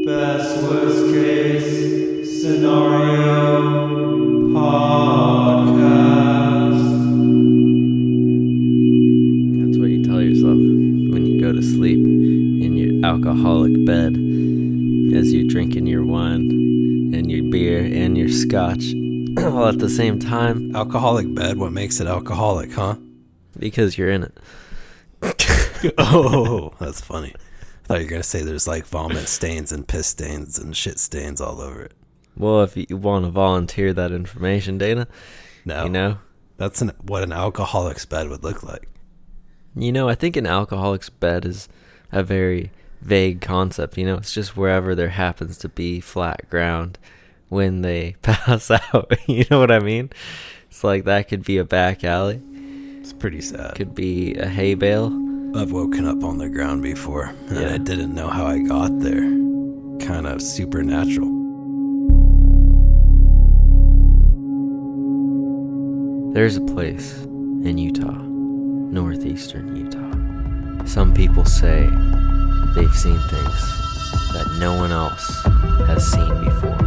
Best worst case scenario podcast. That's what you tell yourself when you go to sleep in your alcoholic bed as you're drinking your wine and your beer and your scotch all at the same time. Alcoholic bed? What makes it alcoholic, huh? Because you're in it. Oh, that's funny. I thought you were going to say there's like vomit stains and piss stains and shit stains all over it. Well, if you want to volunteer that information, Dana, No. you know? That's what an alcoholic's bed would look like. You know, I think an alcoholic's bed is a very vague concept. You know, it's just wherever there happens to be flat ground when they pass out. You know what I mean? It's like that could be a back alley. It's pretty sad. Could be a hay bale. I've woken up on the ground before, and Yeah. I didn't know how I got there. Kind of supernatural. There's a place in Utah, northeastern Utah. Some people say they've seen things that no one else has seen before.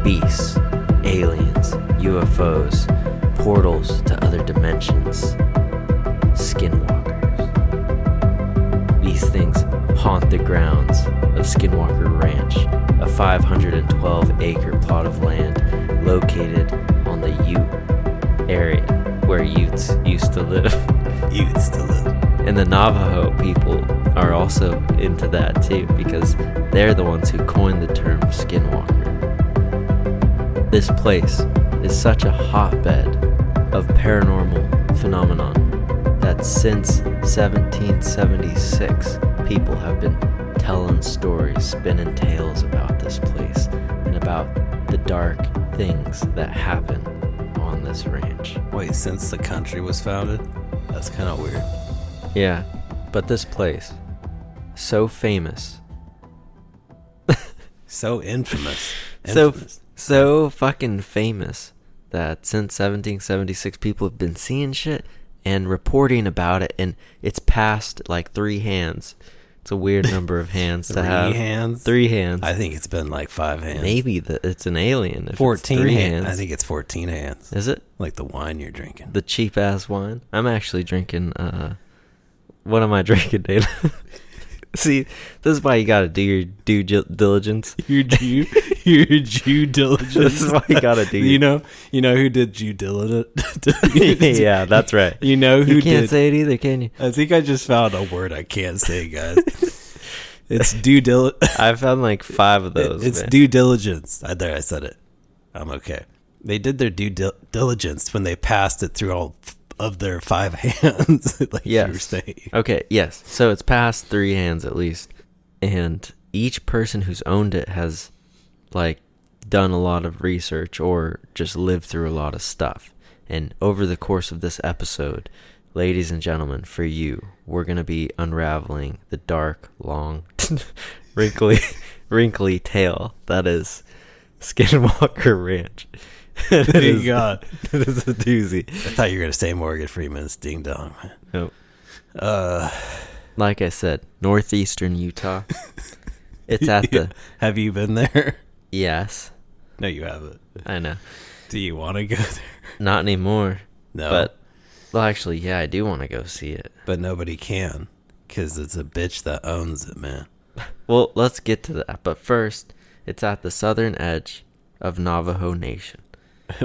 Beasts, aliens, UFOs, portals to other dimensions, skinwalkers. These things haunt the grounds of Skinwalker Ranch, a 512-acre plot of land located on the Ute area where Utes used to live. Utes to live. And the Navajo people are also into that too, because they're the ones who coined the term skinwalker. This place is such a hotbed of paranormal phenomenon that since 1776, people have been telling stories, spinning tales about this place and about the dark things that happen on this ranch. Wait, since the country was founded? That's kind of weird. Yeah, but this place, so famous, So infamous. so fucking famous that since 1776 people have been seeing shit and reporting about it, and it's passed like 3 hands. It's a weird number of hands to have. 3 hands? 3 hands. I think it's been like 5 hands. Maybe it's an alien. If 14 it's 3 hands. I think it's 14 hands. Is it? Like the wine you're drinking. The cheap ass wine. I'm actually drinking. What am I drinking, Dana? See, this is why you gotta do your due diligence. Your due diligence. This is why you gotta do. You know who did due diligence? Yeah, that's right. You know who You can't did? say it either, can you? I think I just found a word I can't say, guys. It's due diligence. I found like 5 of those. It's man. due diligence. There, I said it. I'm okay. They did their due diligence when they passed it through all of their 5 hands, like you were saying. Okay, yes. So it's past 3 hands at least. And each person who's owned it has like done a lot of research or just lived through a lot of stuff. And over the course of this episode, ladies and gentlemen, for you, we're going to be unraveling the dark, long, wrinkly tale that is Skinwalker Ranch. Thank God. It is a doozy. I thought you were going to say Morgan Freeman's Ding Dong, man. Nope. Like I said, northeastern Utah. It's at the... Have you been there? Yes. No, you haven't. I know. Do you want to go there? Not anymore. No. But, well, actually, yeah, I do want to go see it. But nobody can, because it's a bitch that owns it, man. Well, let's get to that. But first, it's at the southern edge of Navajo Nation.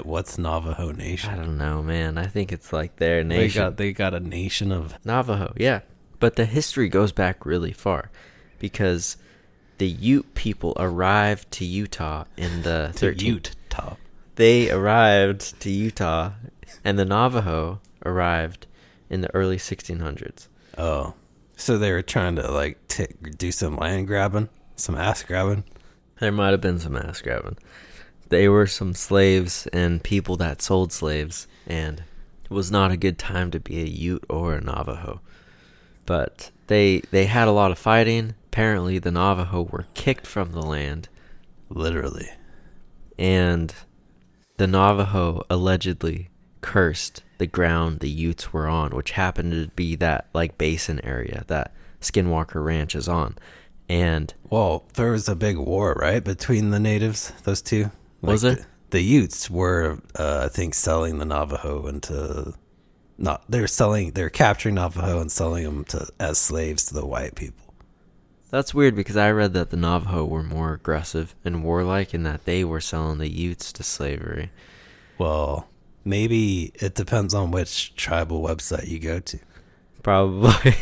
What's Navajo Nation? I don't know, man. I think it's like their nation. They got a nation of... Navajo, yeah. But the history goes back really far, because the Ute people arrived to Utah in the 13th. They arrived to Utah, and the Navajo arrived in the early 1600s. Oh. So they were trying to, like, do some land grabbing? Some ass grabbing? There might have been some ass grabbing. They were some slaves and people that sold slaves, and it was not a good time to be a Ute or a Navajo. But they had a lot of fighting. Apparently, the Navajo were kicked from the land. Literally. And the Navajo allegedly cursed the ground the Utes were on, which happened to be that like basin area that Skinwalker Ranch is on. And well, there was a big war, right, between the natives, those two. Was there? The Utes were, I think, selling the Navajo into. They're capturing Navajo and selling them as slaves to the white people. That's weird because I read that the Navajo were more aggressive and warlike and that they were selling the Utes to slavery. Well, maybe it depends on which tribal website you go to. Probably.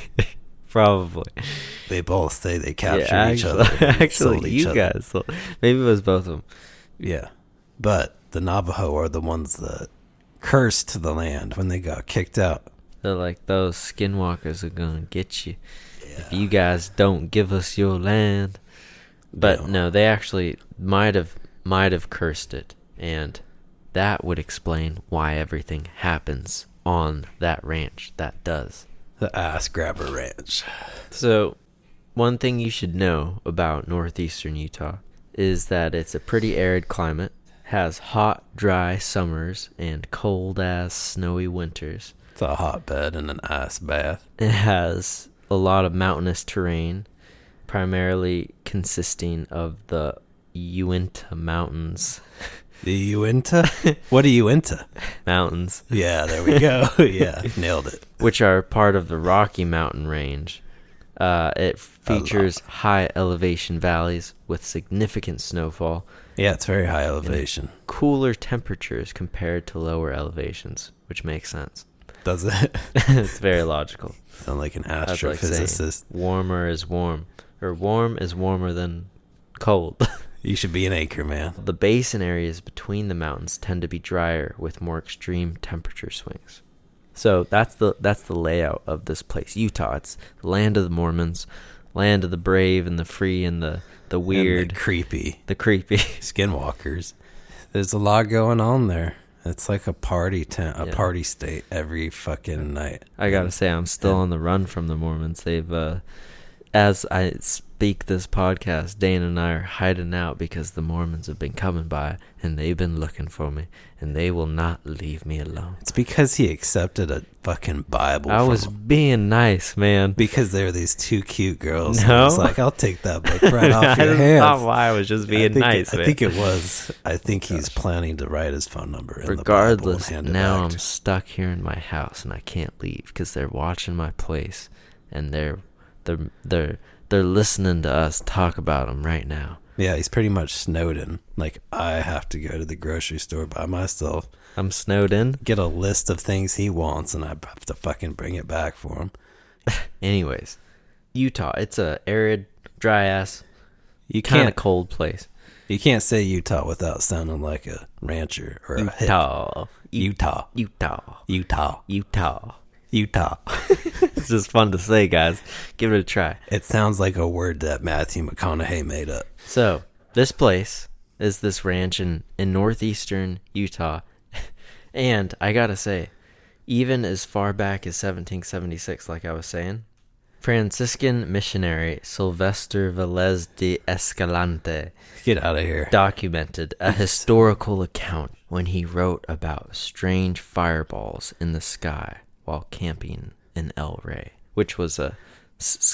Probably. They both say they captured each other. Actually, you guys. So maybe it was both of them. Yeah. But the Navajo are the ones that cursed the land when they got kicked out. They're like, those skinwalkers are going to get you if you guys don't give us your land. But no, they actually might have cursed it. And that would explain why everything happens on that ranch. That does. The Ass Grabber Ranch. So, one thing you should know about northeastern Utah is that it's a pretty arid climate, has hot, dry summers, and cold-ass, snowy winters. It's a hotbed and an ice bath. It has a lot of mountainous terrain, primarily consisting of the Uinta Mountains. The Uinta? What are Uinta? Mountains. Yeah, there we go. Yeah, nailed it. Which are part of the Rocky Mountain Range. It features high elevation valleys with significant snowfall. Yeah, it's very high elevation. Cooler temperatures compared to lower elevations, which makes sense. Does it? It's very logical. Sound like an That's like astrophysicist. saying warmer is warm. Or warm is warmer than cold. You should be an anchor man. The basin areas between the mountains tend to be drier with more extreme temperature swings. So that's the layout of this place, Utah. It's the land of the Mormons, land of the brave and the free and the weird, and the creepy skinwalkers. There's a lot going on there. It's like a party tent, party state every fucking night. I gotta say, I'm still on the run from the Mormons. They've, as I speak this podcast, Dane and I are hiding out because the Mormons have been coming by and they've been looking for me and they will not leave me alone. It's because he accepted a fucking Bible. I was being nice, man. Because there were these two cute girls. No, it's like, I'll take that book right off your hands. That's not why I was just being nice. I think it was. I think he's planning to write his phone number in Regardless, the Bible. now I'm stuck here in my house and I can't leave because they're watching my place and they're listening to us talk about them right now. Yeah, he's pretty much snowed in. Like, I have to go to the grocery store by myself. I'm snowed in? Get a list of things he wants, and I have to fucking bring it back for him. Anyways, Utah, it's a arid, dry-ass, kind of cold place. You can't say Utah without sounding like a rancher or a Utah. Utah. Utah. Utah. Utah. Utah. It's just fun to say, guys. Give it a try. It sounds like a word that Matthew McConaughey made up. So, this place is this ranch in northeastern Utah. And I gotta say, even as far back as 1776, like I was saying, Franciscan missionary Sylvester Velez de Escalante Get out of here. documented a historical account when he wrote about strange fireballs in the sky while camping in El Rey, which was a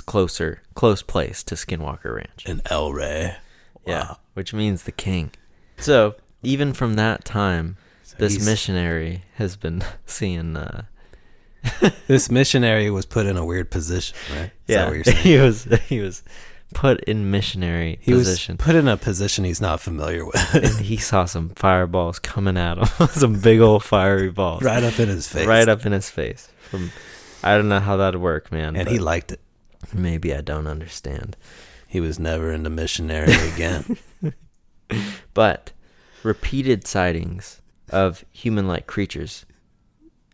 close place to Skinwalker Ranch. In El Rey. Wow. Yeah, which means the king. So, even from that time, this missionary has been seeing... This missionary was put in a weird position, right? Is that what you're saying? he was put in missionary position. He was put in a position he's not familiar with. And he saw some fireballs coming at him. Some big old fiery balls. Right up in his face. Right up in his face. I don't know how that'd work, man. And he liked it. Maybe I don't understand. He was never into missionary again. But repeated sightings of human-like creatures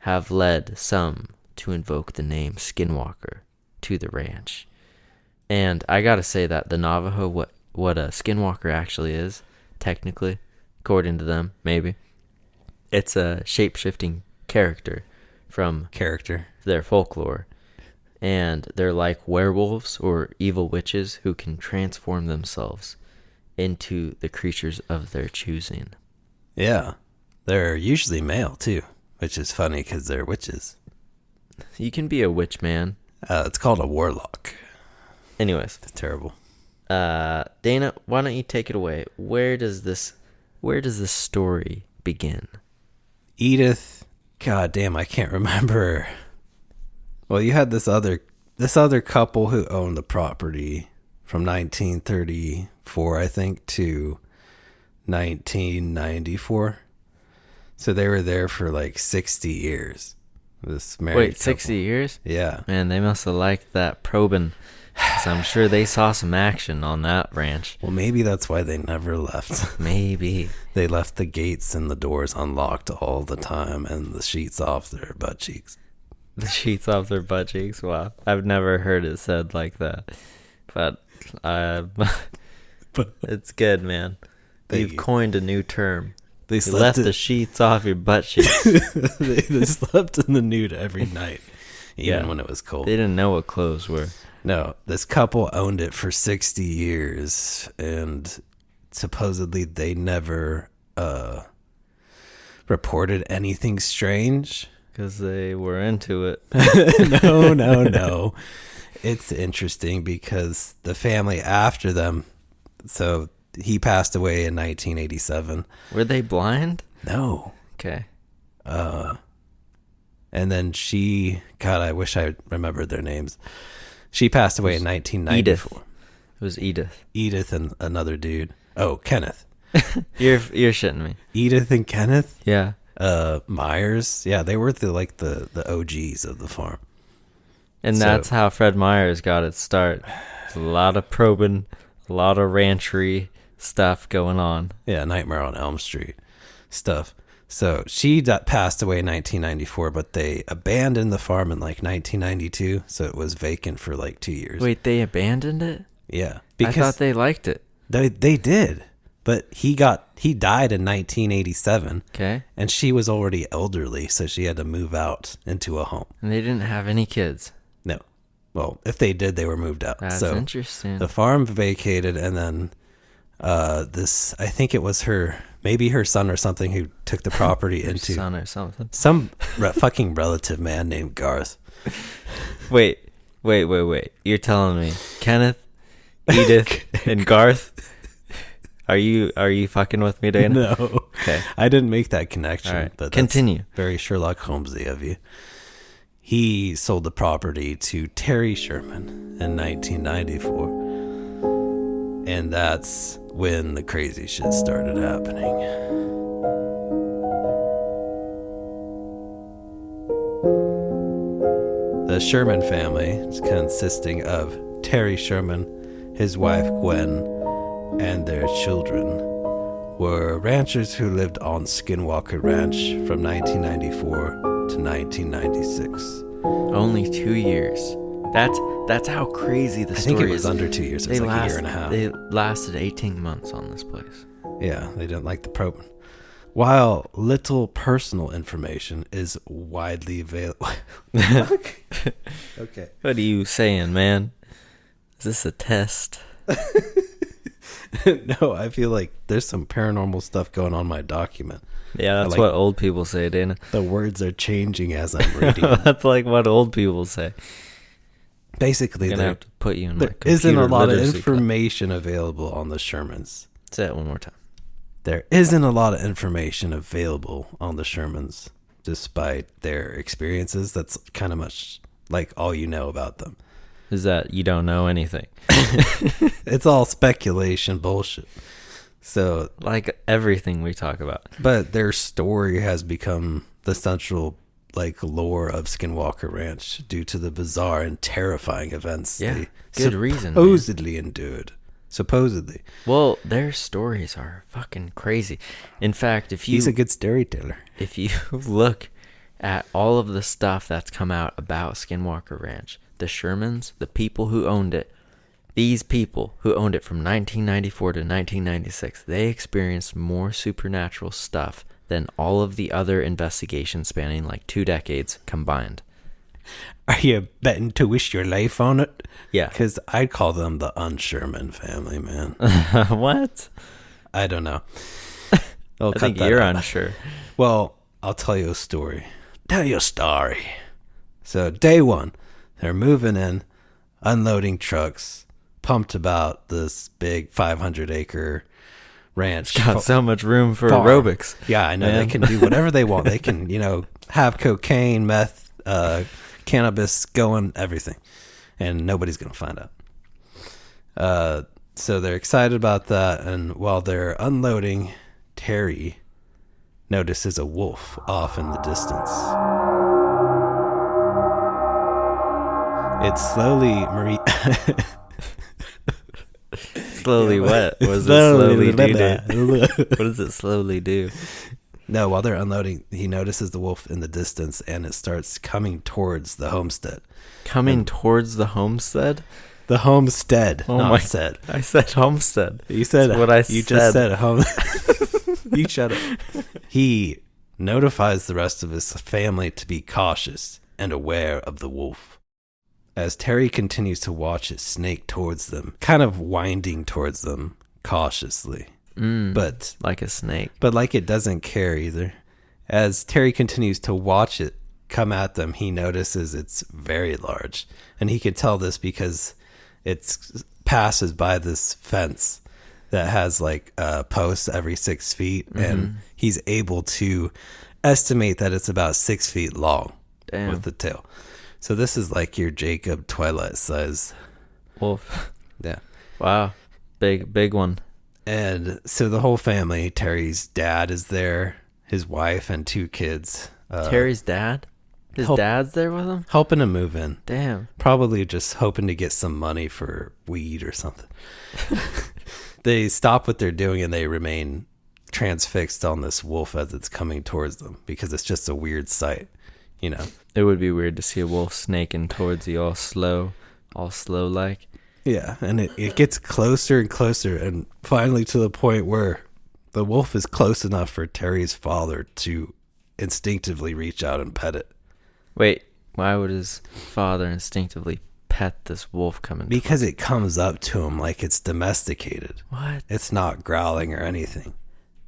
have led some to invoke the name Skinwalker to the ranch. And I gotta say that the Navajo, what a Skinwalker actually is, technically, according to them, maybe, it's a shape-shifting character from their folklore. And they're like werewolves or evil witches who can transform themselves into the creatures of their choosing. Yeah. They're usually male, too, which is funny because they're witches. You can be a witch, man. It's called a warlock. Anyways. It's terrible. Dana, why don't you take it away? Where does this story begin? Edith, god damn, I can't remember. Well, you had this other couple who owned the property from 1934, I think, to 1994. So they were there for like 60 years. This married Wait, couple. 60 years? Yeah. Man, they must have liked that probing. So I'm sure they saw some action on that ranch. Well, maybe that's why they never left. Maybe. They left the gates and the doors unlocked all the time and the sheets off their butt cheeks. The sheets off their butt cheeks? Wow. I've never heard it said like that. But it's good, man. You've coined a new term. They You left the sheets off your butt cheeks. they slept in the nude every night, even when it was cold. They didn't know what clothes were. No, this couple owned it for 60 years, and supposedly they never reported anything strange. Because they were into it. No. It's interesting because the family after them, so he passed away in 1987. Were they blind? No. Okay. And then she, God, I wish I remembered their names. She passed away in 1994. Edith. It was Edith. Edith and another dude. Oh, Kenneth. You're shitting me. Edith and Kenneth? Yeah. Myers. Yeah, they were the OGs of the farm. And that's how Fred Myers got its start. There's a lot of probing, a lot of ranchery stuff going on. Yeah, Nightmare on Elm Street stuff. So she passed away in 1994, but they abandoned the farm in like 1992, so it was vacant for like 2 years. Wait, they abandoned it? Yeah, because I thought they liked it. They did, but he died in 1987. Okay, and she was already elderly, so she had to move out into a home. And they didn't have any kids. No, well, if they did, they were moved out. That's so interesting. The farm vacated, and then this, I think it was maybe her son or something who took the property into son or something. Some fucking relative man named Garth. Wait. You're telling me Kenneth, Edith, and Garth? Are you fucking with me, Dana? No. Okay. I didn't make that connection. All right. But continue. Very Sherlock Holmesy of you. He sold the property to Terry Sherman in 1994. And that's when the crazy shit started happening. The Sherman family, consisting of Terry Sherman, his wife Gwen, and their children, were ranchers who lived on Skinwalker Ranch from 1994 to 1996. Only 2 years. That's how crazy the story is. I think it was under 2 years. It was like a year and a half. They lasted 18 months on this place. Yeah, they didn't like the probing. While little personal information is widely available. Okay. What are you saying, man? Is this a test? No, I feel like there's some paranormal stuff going on in my document. Yeah, that's what old people say, Dana. The words are changing as I'm reading. That's like what old people say. Basically, I'm gonna have to put you in my there computer isn't a lot of literacy information available on the Shermans. Say it one more time. There isn't a lot of information available on the Shermans, despite their experiences. That's kind of much like all you know about them. Is that you don't know anything? It's all speculation bullshit. So, like everything we talk about. But their story has become the central lore of Skinwalker Ranch due to the bizarre and terrifying events they good reason, supposedly endured. Supposedly. Well, their stories are fucking crazy. In fact, he's a good storyteller. If you look at all of the stuff that's come out about Skinwalker Ranch, the Shermans, the people who owned it, these people who owned it from 1994 to 1996, they experienced more supernatural stuff than all of the other investigations spanning like 2 decades combined. Are you betting to wish your life on it? Yeah. Because I call them the unsherman family, man. What? I don't know. I think you're unsure. Well, I'll tell you a story. Tell you a story. So day one, they're moving in, unloading trucks, pumped about this big 500-acre ranch. Got so much room for farm. aerobics. Yeah, I know. Man. They can do whatever they want. They can, have cocaine, meth, cannabis going, everything. And nobody's going to find out. So they're excited about that. And while they're unloading, Terry notices a wolf off in the distance. It slowly Slowly what? What does it slowly do? What does it slowly do? No, while they're unloading, he notices the wolf in the distance, and it starts coming towards the homestead. Coming towards the homestead? The homestead, Oh not my- said. I said homestead. You said That's what I You said. just said home. You shut up. He notifies the rest of his family to be cautious and aware of the wolf. As Terry continues to watch it snake towards them, kind of winding towards them cautiously, but Like a snake. like it doesn't care either. As Terry continues to watch it come at them, he notices it's very large, and he could tell this because it passes by this fence that has like posts every 6 feet, and he's able to estimate that it's about 6 feet long. Damn. With the tail. So this is like your Jacob Twilight size. Wolf. Yeah. Wow. Big one. And so the whole family, Terry's dad is there, his wife and 2 kids. Terry's dad? His dad's there with him? Helping him move in. Damn. Probably just hoping to get some money for weed or something. They stop what they're doing and they remain transfixed on this wolf as it's coming towards them because it's just a weird sight, It would be weird to see a wolf snaking towards you all slow like. Yeah, and it gets closer and closer, and finally to the point where the wolf is close enough for Terry's father to instinctively reach out and pet it. Wait, why would his father instinctively pet this wolf coming? Because it comes up to him like it's domesticated. What? It's not growling or anything.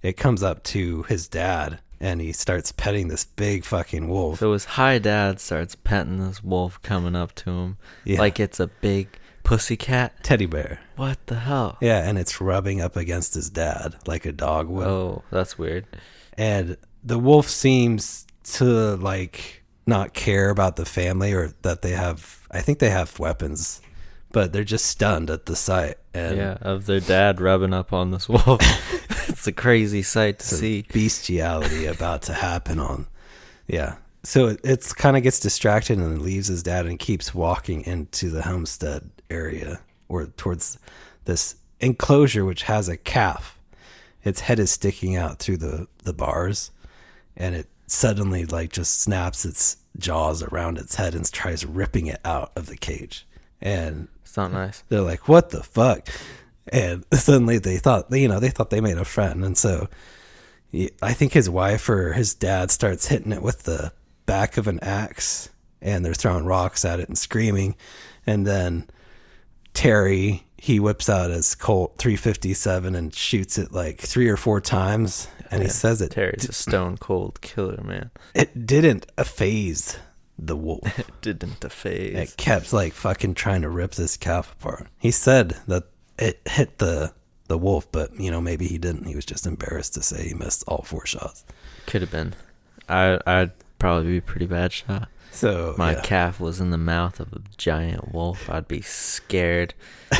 It comes up to his dad, and he starts petting this big fucking wolf. So his high dad starts petting this wolf coming up to him like it's a big pussycat. Teddy bear. What the hell? Yeah, and it's rubbing up against his dad like a dog would. Oh, that's weird. And the wolf seems to like not care about the family or that they have, I think they have weapons, but they're just stunned at the sight. And Yeah, of their dad rubbing up on this wolf. It's a crazy sight to see. Bestiality about to happen on. Yeah. So it's kind of gets distracted and leaves his dad and keeps walking into the homestead area or towards this enclosure, which has a calf. Its head is sticking out through the bars, and it suddenly like just snaps its jaws around its head and tries ripping it out of the cage. And It's not nice. they're like, what the fuck? And suddenly they thought they made a friend. And so I think his wife or his dad starts hitting it with the back of an axe, and they're throwing rocks at it and screaming. And then Terry, he whips out his Colt 357 and shoots it like 3 or 4 times. And he says it Terry's a stone cold killer, man. it didn't phase the wolf. It didn't phase. It kept like fucking trying to rip this calf apart. He said that it hit the wolf, but maybe he didn't. He was just embarrassed to say he missed all 4 shots. Could have been. I'd probably be a pretty bad shot. So My calf was in the mouth of a giant wolf. I'd be scared.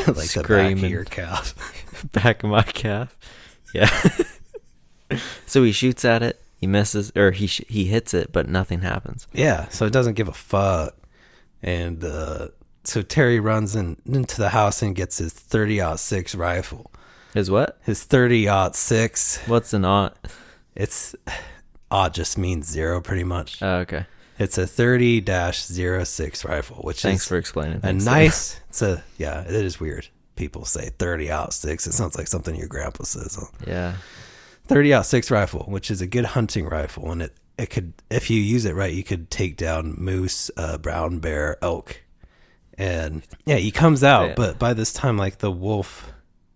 like screaming. the back of your calf. Back of my calf. Yeah. So he shoots at it. He misses, or he hits it, but nothing happens. Yeah, so it doesn't give a fuck. And so Terry runs into the house and gets his 30-06 rifle. His what? His 30-06. What's an aught? It's aught just means 0 pretty much. Oh, okay. It's a 30-06 rifle, which Thanks is for explaining. a Thanks. nice. It is weird. People say 30-06. It sounds like something your grandpa says. Yeah. 30-06 rifle, which is a good hunting rifle, and it could, if you use it right, you could take down moose, brown bear, elk, and yeah, he comes out. Yeah. But by this time, like the wolf,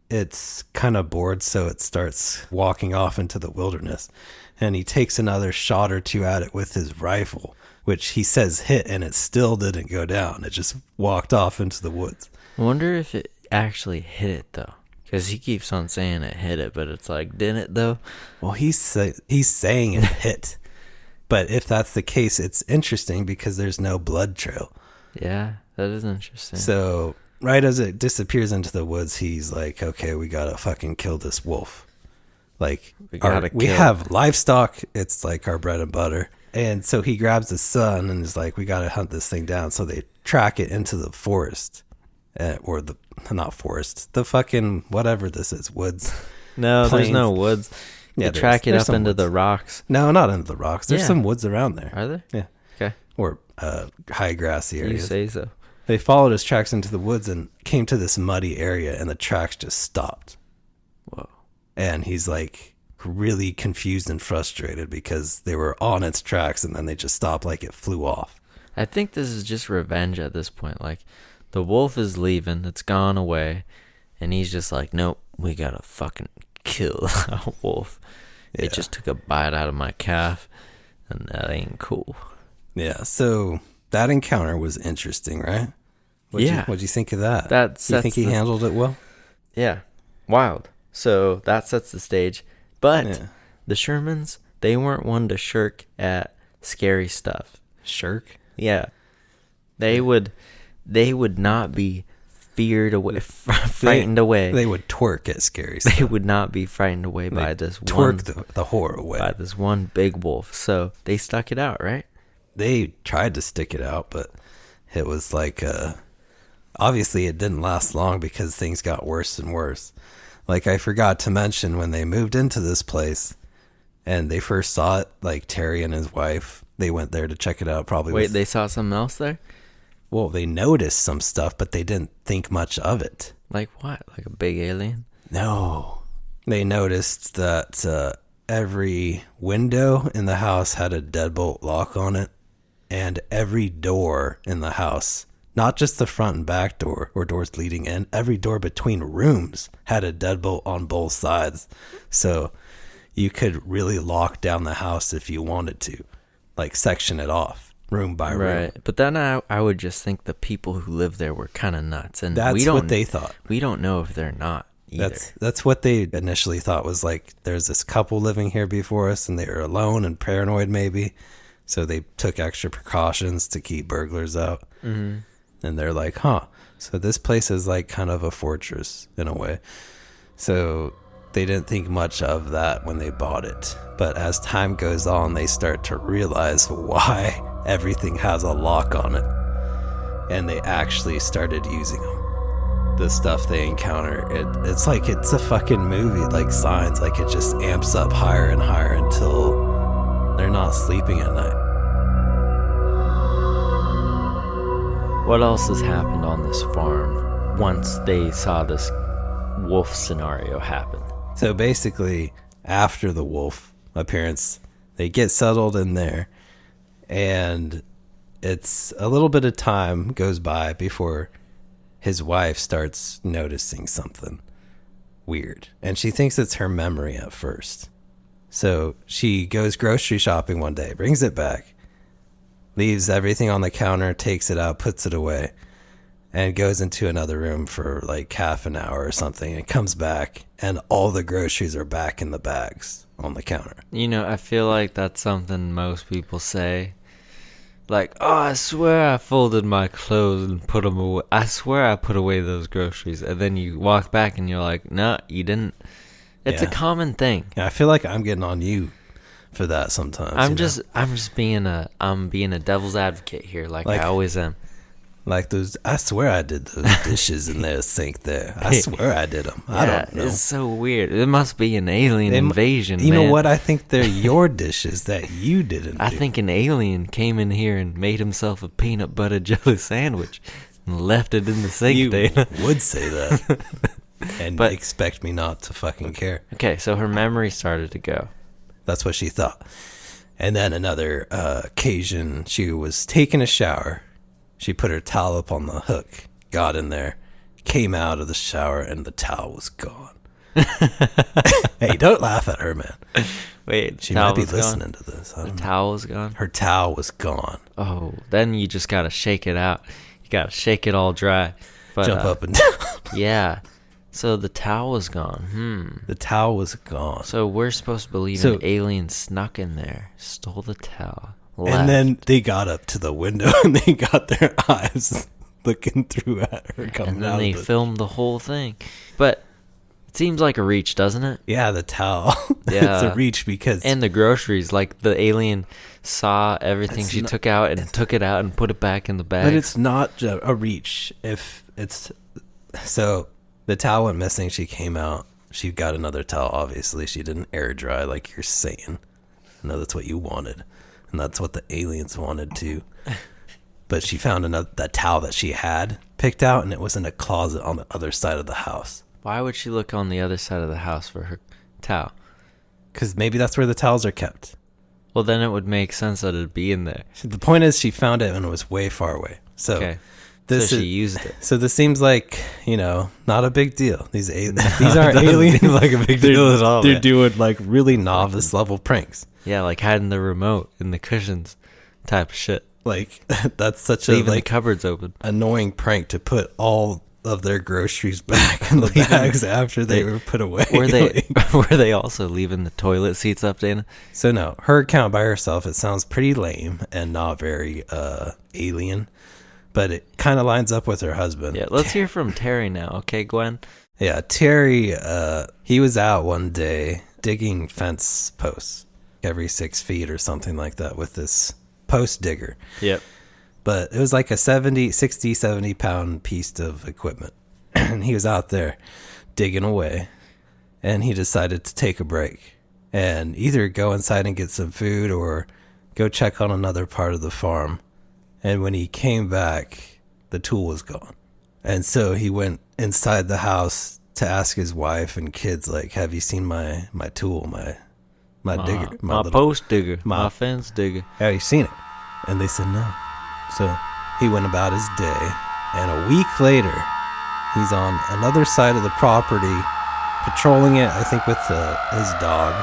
it's kind of bored, so it starts walking off into the wilderness, and he takes another shot or 2 at it with his rifle, which he says hit, and it still didn't go down. It just walked off into the woods. I wonder if it actually hit it though? Because he keeps on saying it hit it, but it's like, didn't it though? Well, he's saying it hit. But if that's the case, it's interesting because there's no blood trail. Yeah, that is interesting. So right as it disappears into the woods, he's like, okay, we gotta fucking kill this wolf. Like, we have livestock. It's like our bread and butter. And so he grabs his son and is like, we gotta hunt this thing down. So they track it into the forest. Not forest, the fucking whatever this is, woods. No, plains. There's no woods. Yeah, they track it up into woods. the rocks. No, not into the rocks. There's some woods around there. Are there? Yeah. Okay. Or high grassy areas. You say so. They followed his tracks into the woods and came to this muddy area, and the tracks just stopped. Whoa. And he's like really confused and frustrated because they were on its tracks and then they just stopped, like it flew off. I think this is just revenge at this point. Like, the wolf is leaving, it's gone away, and he's just like, nope, we gotta fucking kill a wolf. Yeah. It just took a bite out of my calf, and that ain't cool. Yeah, so that encounter was interesting, right? What'd you think of that? You think he handled it well? Yeah, wild. So that sets the stage. But the Shermans, they weren't one to shirk at scary stuff. Shirk? Yeah. They would not be feared away, frightened away. They would twerk at scary stuff. They would not be frightened away by this twerk the horror away. By this one big wolf. So they stuck it out, right? They tried to stick it out, but it was like, obviously it didn't last long because things got worse and worse. Like, I forgot to mention, when they moved into this place and they first saw it, like Terry and his wife, they went there to check it out. They saw something else there? Well, they noticed some stuff, but they didn't think much of it. Like what? Like a big alien? No. They noticed that every window in the house had a deadbolt lock on it, and every door in the house, not just the front and back door or doors leading in, every door between rooms had a deadbolt on both sides. So you could really lock down the house if you wanted to, like section it off. Room by room. Right. But then I would just think the people who live there were kind of nuts. And that's what they thought. We don't know if they're not either. That's what they initially thought, was like, there's this couple living here before us and they were alone and paranoid maybe. So they took extra precautions to keep burglars out. Mm-hmm. And they're like, so this place is like kind of a fortress in a way. So they didn't think much of that when they bought it. But as time goes on, they start to realize why everything has a lock on it. And they actually started using them. The stuff they encounter, it's like it's a fucking movie, like Signs. Like, it just amps up higher and higher until they're not sleeping at night. What else has happened on this farm once they saw this wolf scenario happen? So basically, after the wolf appearance, they get settled in there, and it's a little bit of time goes by before his wife starts noticing something weird. And she thinks it's her memory at first. So she goes grocery shopping one day, brings it back, leaves everything on the counter, takes it out, puts it away, and goes into another room for like half an hour or something, and comes back, and all the groceries are back in the bags on the counter. You know, I feel like that's something most people say. Like, oh, I swear I folded my clothes and put them away. I swear I put away those groceries. And then you walk back and you're like, no, you didn't. It's a common thing. Yeah, I feel like I'm getting on you for that sometimes. I'm just being a devil's advocate here, like I always am. Like those, I swear I did those dishes in their sink there. I swear I did them. I don't know. It's so weird. It must be an alien invasion, You know what? I think they're your dishes that you didn't I think an alien came in here and made himself a peanut butter jelly sandwich and left it in the sink. You Dana would say that and expect me not to fucking care. Okay, so her memory started to go. That's what she thought. And then another occasion, she was taking a shower. She put her towel up on the hook, got in there, came out of the shower, and the towel was gone. Hey, don't laugh at her, man. Wait, she might be listening to this. The towel was gone? Her towel was gone. Oh, then you just got to shake it out. You got to shake it all dry. But, jump up and down. Yeah. So the towel was gone. The towel was gone. So we're supposed to believe an alien snuck in there, stole the towel, left. And then they got up to the window and they got their eyes looking through at her coming and then out they of the... filmed the whole thing. But it seems like a reach, doesn't it? Yeah, the towel. Yeah. It's a reach because... And the groceries, like the alien saw everything she took out and took it out and put it back in the bag. But it's not a reach if it's... So the towel went missing. She came out. She got another towel, obviously. She didn't air dry like you're saying. I know that's what you wanted. And that's what the aliens wanted too. But she found that towel that she had picked out, and it was in a closet on the other side of the house. Why would she look on the other side of the house for her towel? Because maybe that's where the towels are kept. Well, then it would make sense that it'd be in there. The point is she found it and it was way far away. So Okay. this So she used it. So this seems like, not a big deal. These aren't aliens. Seem like a big deal at all. They're man. doing like really novice level pranks. Yeah, like hiding the remote in the cushions type of shit. Like that's such Leaving a the cupboards open. annoying prank to put all of their groceries back in the bags after they were put away. Were they also leaving the toilet seats up, Dana? So no, her account by herself, it sounds pretty lame and not very alien, but it kind of lines up with her husband. Yeah, let's hear from Terry now, okay, Gwen? Yeah, Terry, he was out one day digging fence posts every 6 feet or something like that with this post digger. Yep. But it was like a 70 pound piece of equipment. And he was out there digging away. And he decided to take a break and either go inside and get some food or go check on another part of the farm. And when he came back, the tool was gone. And so he went inside the house to ask his wife and kids, like, have you seen my tool, my digger? My post digger. My fence digger. Have you seen it? And they said no. So he went about his day, and a week later, he's on another side of the property, patrolling it, I think with his dog,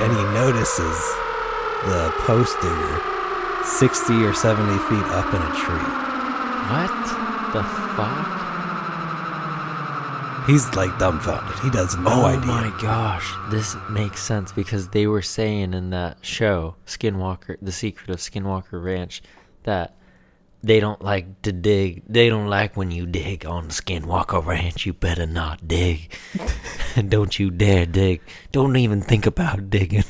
and he notices the post digger 60 or 70 feet up in a tree. What the fuck? He's like dumbfounded. He has no idea. Oh my gosh. This makes sense because they were saying in that show, Skinwalker, The Secret of Skinwalker Ranch, that they don't like to dig. They don't like when you dig on Skinwalker Ranch. You better not dig. Don't you dare dig. Don't even think about digging.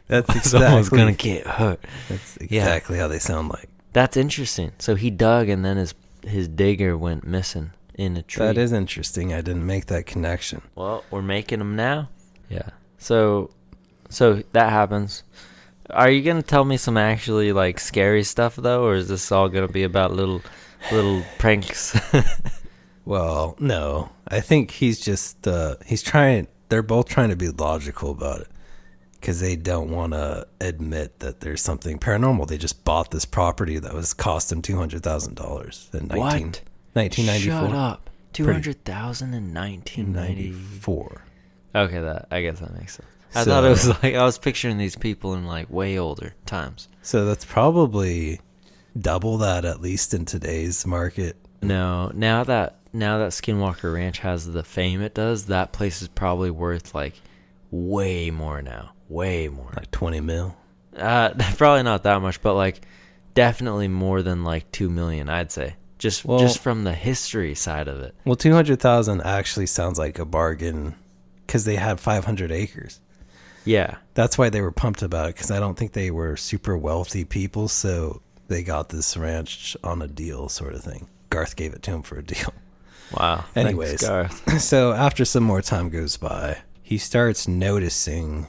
That's exactly. Someone's going to get hurt. That's exactly how they sound like. That's interesting. So he dug and then his digger went missing in a tree. That is interesting. I didn't make that connection. Well, we're making them now. Yeah. So that happens. Are you gonna tell me some actually like scary stuff though, or is this all gonna be about little pranks? Well, no. I think he's just he's trying. They're both trying to be logical about it because they don't want to admit that there's something paranormal. They just bought this property that was cost them $200,000 in 1994. Shut up. 200,000 in 1994. Okay, I guess that makes sense. I thought it was like I was picturing these people in like way older times. So that's probably double that at least in today's market. No, now that Skinwalker Ranch has the fame it does, that place is probably worth like way more now. Way more. Like 20 mil. Probably not that much, but like definitely more than like 2 million, I'd say. Just from the history side of it. Well, 200,000 actually sounds like a bargain because they had 500 acres. Yeah. That's why they were pumped about it, because I don't think they were super wealthy people, so they got this ranch on a deal sort of thing. Garth gave it to him for a deal. Wow. Anyways, thanks, Garth. So after some more time goes by, he starts noticing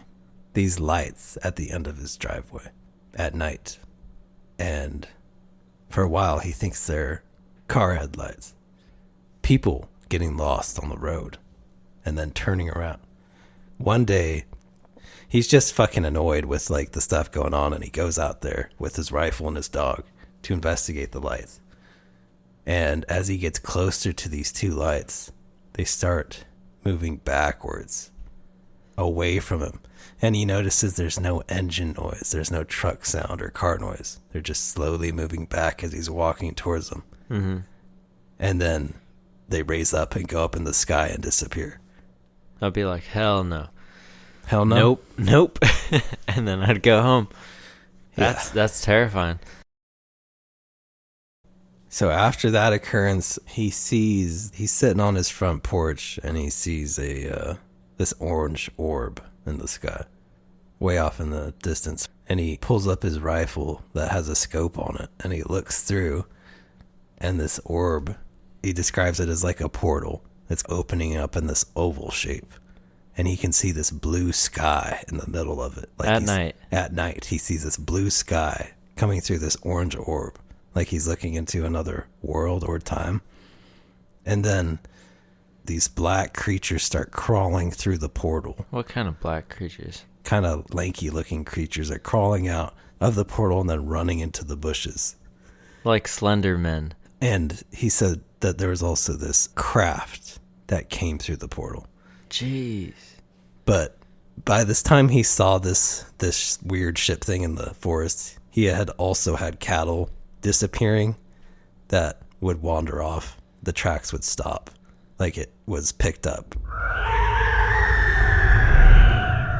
these lights at the end of his driveway at night. And for a while, he thinks they're car headlights. People getting lost on the road and then turning around. One day, he's just fucking annoyed with like the stuff going on, and he goes out there with his rifle and his dog to investigate the lights. And as he gets closer to these two lights, they start moving backwards away from him. And he notices there's no engine noise. There's no truck sound or car noise. They're just slowly moving back as he's walking towards them. Mm-hmm. and then they raise up and go up in the sky and disappear. I'd be like, hell no. Hell no. Nope. And then I'd go home. Yeah. That's terrifying. So after that occurrence, he's sitting on his front porch and he sees this orange orb in the sky, way off in the distance. And he pulls up his rifle that has a scope on it and he looks through, and this orb, he describes it as like a portal. It's opening up in this oval shape. And he can see this blue sky in the middle of it. Like at night. At night, he sees this blue sky coming through this orange orb. Like he's looking into another world or time. And then these black creatures start crawling through the portal. What kind of black creatures? Kind of lanky looking creatures are crawling out of the portal and then running into the bushes. Like Slender Men. And he said that there was also this craft that came through the portal. Jeez. But by this time he saw this weird ship thing in the forest, he had also had cattle disappearing that would wander off. The tracks would stop. Like it was picked up.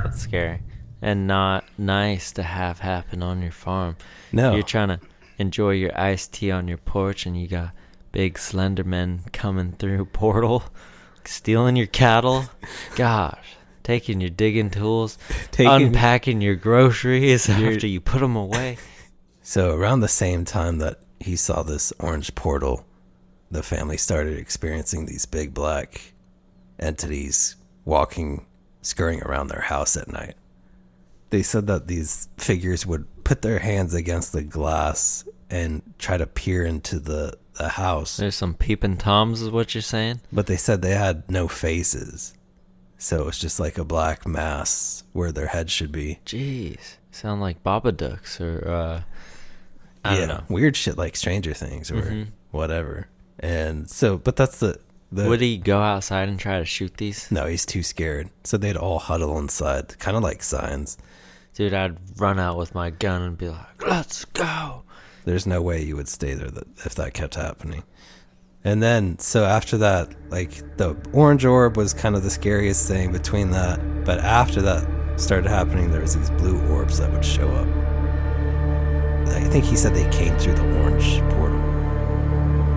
That's scary. And not nice to have happen on your farm. No. You're trying to enjoy your iced tea on your porch and you got big slender men coming through a portal, stealing your cattle. Gosh. Taking your digging tools, unpacking your groceries after you put them away. So around the same time that he saw this orange portal, the family started experiencing these big black entities scurrying around their house at night. They said that these figures would put their hands against the glass and try to peer into the house. There's some peeping toms is what you're saying? But they said they had no faces. So it's just like a black mass where their head should be. Jeez. Sound like Babadooks or, I don't know. Weird shit like Stranger Things or whatever. And so, but that's the... Would he go outside and try to shoot these? No, he's too scared. So they'd all huddle inside, kind of like Signs. Dude, I'd run out with my gun and be like, let's go. There's no way you would stay there if that kept happening. And then, so after that, like, the orange orb was kind of the scariest thing between that. But after that started happening, there was these blue orbs that would show up. I think he said they came through the orange portal.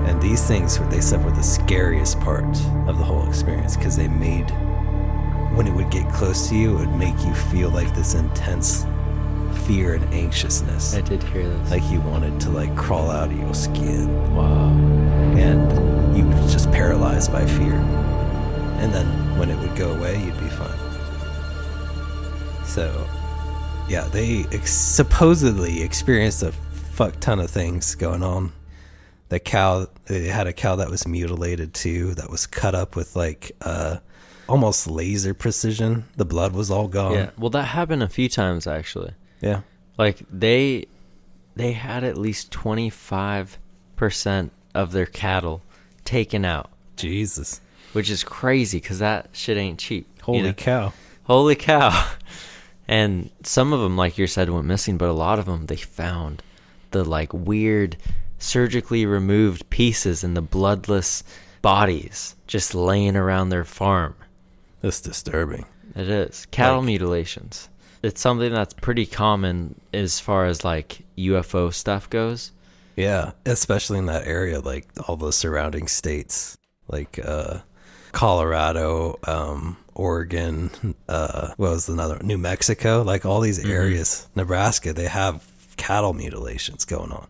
And these things, they said, were the scariest part of the whole experience, because they made, when it would get close to you, it would make you feel like this intense fear and anxiousness. I did hear this. Like you wanted to, like, crawl out of your skin. Wow. And you were just paralyzed by fear. And then when it would go away, you'd be fine. So, yeah, they supposedly experienced a fuck ton of things going on. They had a cow that was mutilated too, that was cut up with like almost laser precision. The blood was all gone. Yeah, well, that happened a few times actually. Yeah. Like they had at least 25% of their cattle taken out. Jesus. Which is crazy because that shit ain't cheap. Holy cow. Holy cow. And some of them, like you said, went missing, but a lot of them, they found the like weird surgically removed pieces in the bloodless bodies just laying around their farm. That's disturbing. It is. Cattle mutilations. It's something that's pretty common as far as like UFO stuff goes. Yeah, especially in that area, like all the surrounding states, like Colorado, Oregon, what was another? New Mexico, like all these areas, Nebraska, they have cattle mutilations going on.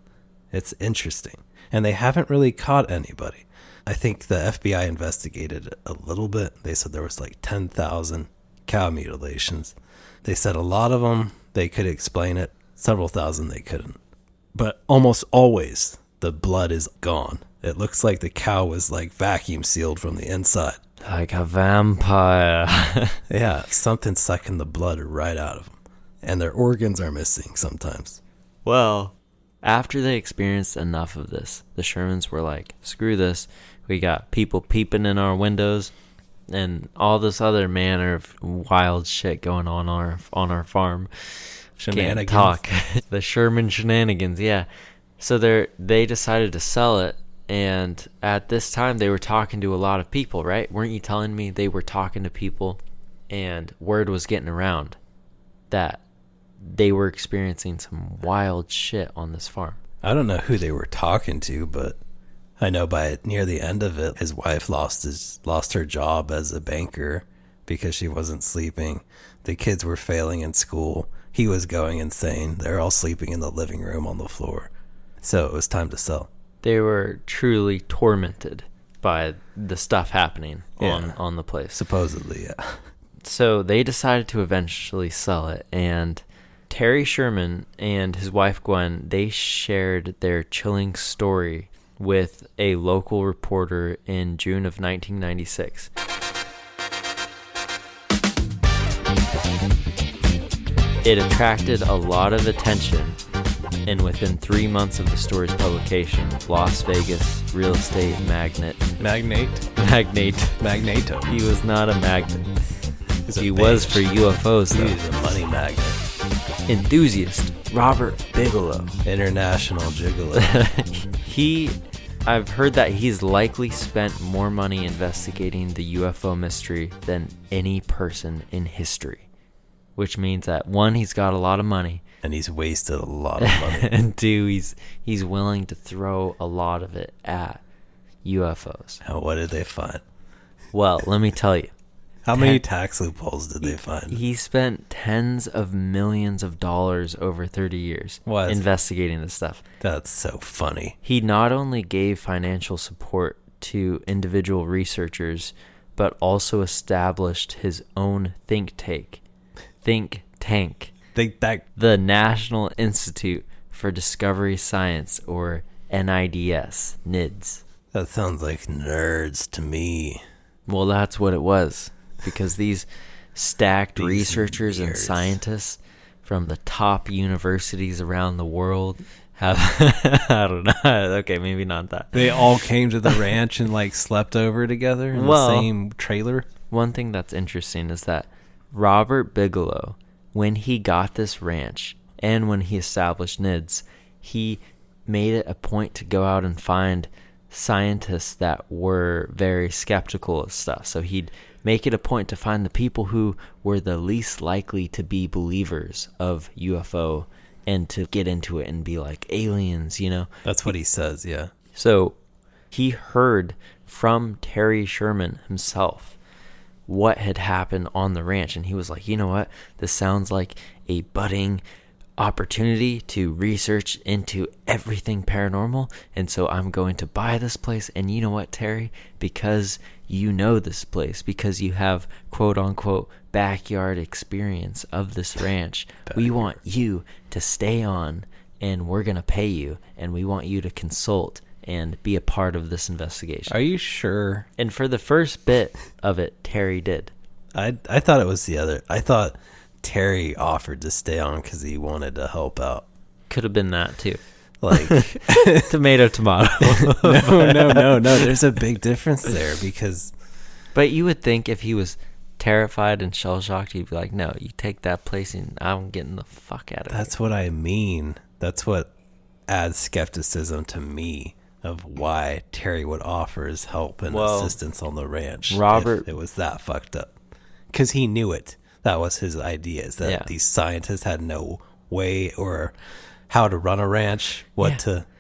It's interesting. And they haven't really caught anybody. I think the FBI investigated it a little bit. They said there was like 10,000 cow mutilations. They said a lot of them, they could explain it. Several thousand, they couldn't. But almost always, the blood is gone. It looks like the cow was like vacuum sealed from the inside. Like a vampire. Yeah, something sucking the blood right out of them. And their organs are missing sometimes. Well, after they experienced enough of this, the Shermans were like, screw this. We got people peeping in our windows and all this other manner of wild shit going on our farm. Shenanigans. Can't talk. The Sherman shenanigans, yeah. So they decided to sell it And at this time, they were talking to a lot of people, right? Weren't you telling me they were talking to people and word was getting around that they were experiencing some wild shit on this farm? I don't know who they were talking to, but I know by near the end of it, his wife lost her job as a banker because she wasn't sleeping. The kids were failing in school. He was going insane. They're all sleeping in the living room on the floor. So it was time to sell. They were truly tormented by the stuff happening on the place. Supposedly, yeah. So they decided to eventually sell it, and Terry Sherman and his wife Gwen, they shared their chilling story with a local reporter in June of 1996. It attracted a lot of attention, and within 3 months of the story's publication, Las Vegas real estate Magnato. He was not a magnet. He was for UFOs, though. He's a money magnet. Enthusiast Robert Bigelow. International gigolo. I've heard that he's likely spent more money investigating the UFO mystery than any person in history. Which means that, one, he's got a lot of money. And he's wasted a lot of money. And two, he's willing to throw a lot of it at UFOs. And what did they find? Well, let me tell you. How many tax loopholes did they find? He spent tens of millions of dollars over 30 years investigating this stuff. That's so funny. He not only gave financial support to individual researchers, but also established his own think tank. The National Institute for Discovery Science, or NIDS. That sounds like nerds to me. Well, that's what it was, because these stacked researchers and scientists from the top universities around the world have I don't know. Okay, maybe not that. They all came to the ranch and like slept over together in the same trailer. One thing that's interesting is that Robert Bigelow, when he got this ranch and when he established NIDS, he made it a point to go out and find scientists that were very skeptical of stuff. So he'd make it a point to find the people who were the least likely to be believers of UFO and to get into it and be like aliens, you know? That's what he says, yeah. So he heard from Terry Sherman himself what had happened on the ranch, and he was like, you know what? This sounds like a budding opportunity to research into everything paranormal, and so I'm going to buy this place. And you know what, Terry? Because you know this place, because you have quote-unquote backyard experience of this ranch, we want you to stay on, and we're going to pay you, and we want you to consult and be a part of this investigation. Are you sure? And for the first bit of it, Terry did. I thought it was the other. I thought Terry offered to stay on because he wanted to help out. Could have been that too. Like tomato. No. There's a big difference there because. But you would think if he was terrified and shell shocked, he'd be like, "No, you take that place, and I'm getting the fuck out of here." That's what I mean. That's what adds skepticism to me of why Terry would offer his help and assistance on the ranch. Robert, it was that fucked up because he knew it. That was his idea, is that these scientists had no way or how to run a ranch,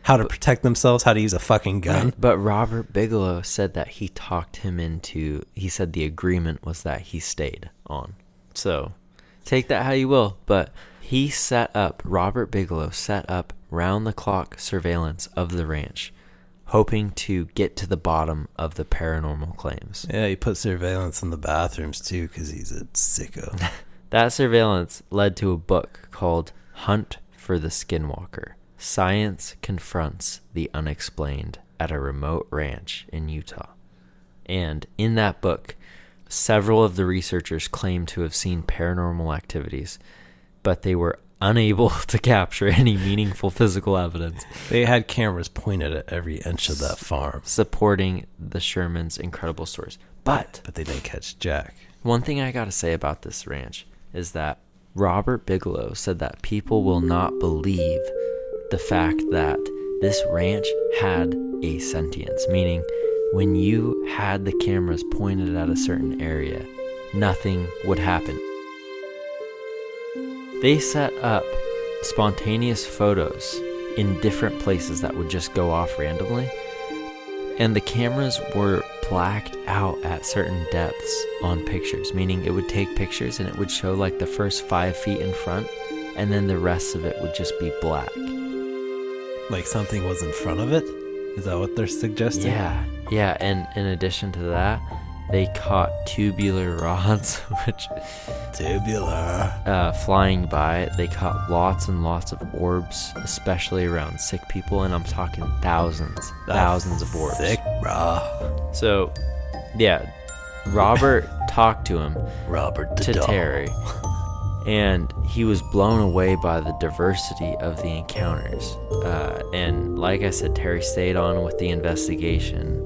how to protect themselves, how to use a fucking gun. Right. But Robert Bigelow said that he talked him into, he said the agreement was that he stayed on. So take that how you will, but Robert Bigelow set up round-the-clock surveillance of the ranch, hoping to get to the bottom of the paranormal claims. Yeah, he put surveillance in the bathrooms too because he's a sicko. That surveillance led to a book called Hunt for the Skinwalker. Science Confronts the Unexplained at a Remote Ranch in Utah. And in that book, several of the researchers claimed to have seen paranormal activities, but they were unable to capture any meaningful physical evidence. They had cameras pointed at every inch of that farm, supporting the Shermans' incredible stories. But they didn't catch Jack. One thing I gotta say about this ranch is that Robert Bigelow said that people will not believe the fact that this ranch had a sentience, meaning when you had the cameras pointed at a certain area, nothing would happen. They set up spontaneous photos in different places that would just go off randomly, and the cameras were blacked out at certain depths on pictures, meaning it would take pictures and it would show like the first 5 feet in front, and then the rest of it would just be black. Like something was in front of it? Is that what they're suggesting? Yeah, and in addition to that, they caught tubular rods, which... Tubular. Flying by. They caught lots and lots of orbs, especially around sick people, and I'm talking thousands of orbs. Sick, bro. So, yeah, Robert talked to him, to Terry, and he was blown away by the diversity of the encounters. And like I said, Terry stayed on with the investigation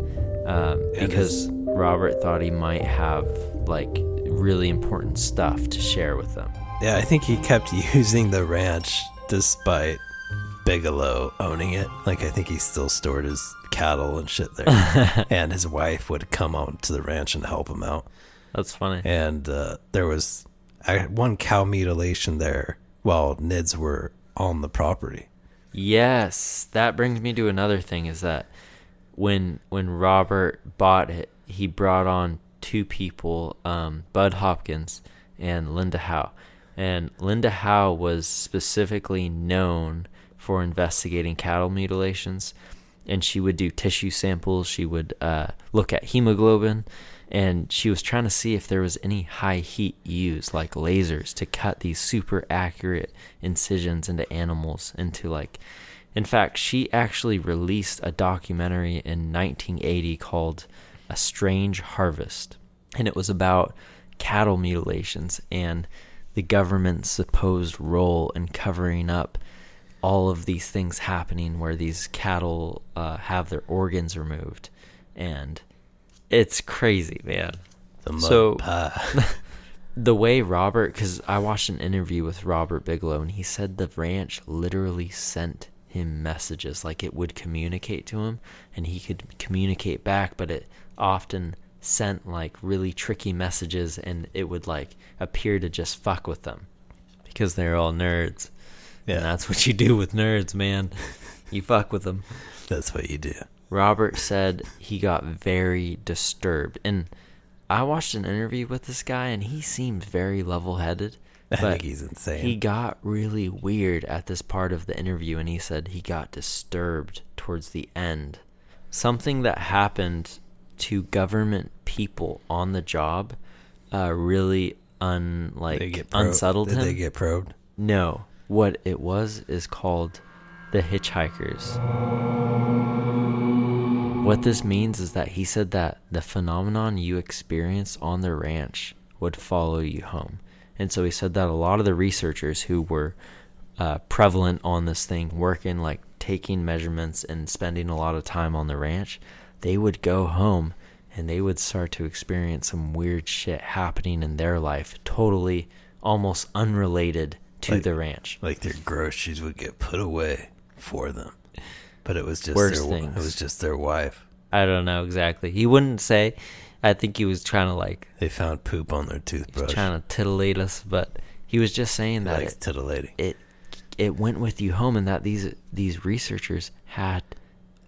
because Robert thought he might have like really important stuff to share with them. Yeah, I think he kept using the ranch despite Bigelow owning it. Like, I think he still stored his cattle and shit there. And his wife would come out to the ranch and help him out. That's funny. And there was one cow mutilation there while Nids were on the property. Yes, that brings me to another thing, is that when Robert bought it, he brought on 2 people, Bud Hopkins and Linda Howe. And Linda Howe was specifically known for investigating cattle mutilations, and she would do tissue samples. She would look at hemoglobin, and she was trying to see if there was any high heat used, like lasers, to cut these super accurate incisions into animals. In fact, she actually released a documentary in 1980 called A Strange Harvest, and it was about cattle mutilations and the government's supposed role in covering up all of these things happening where these cattle have their organs removed. And it's crazy, man. The way Robert, because I watched an interview with Robert Bigelow, and he said the ranch literally sent him messages, like it would communicate to him and he could communicate back, but it often sent like really tricky messages, and it would like appear to just fuck with them because they're all nerds. Yeah, and that's what you do with nerds, man. You fuck with them. That's what you do. Robert said he got very disturbed, and I watched an interview with this guy, and he seemed very level-headed. I think he's insane. He got really weird at this part of the interview, and he said he got disturbed towards the end. Something that happened to government people on the job really unsettled him. Did they get probed? No. What it was is called the hitchhikers. What this means is that he said that the phenomenon you experienced on the ranch would follow you home. And so he said that a lot of the researchers who were prevalent on this thing, working, like taking measurements and spending a lot of time on the ranch, they would go home and they would start to experience some weird shit happening in their life, totally almost unrelated to the ranch. Like their groceries would get put away for them. But it was just things. It was just their wife. I don't know exactly. He wouldn't say. I think he was trying to like... They found poop on their toothbrush. He was trying to titillate us, but he was just saying that likes titillating. It went with you home, and that these researchers had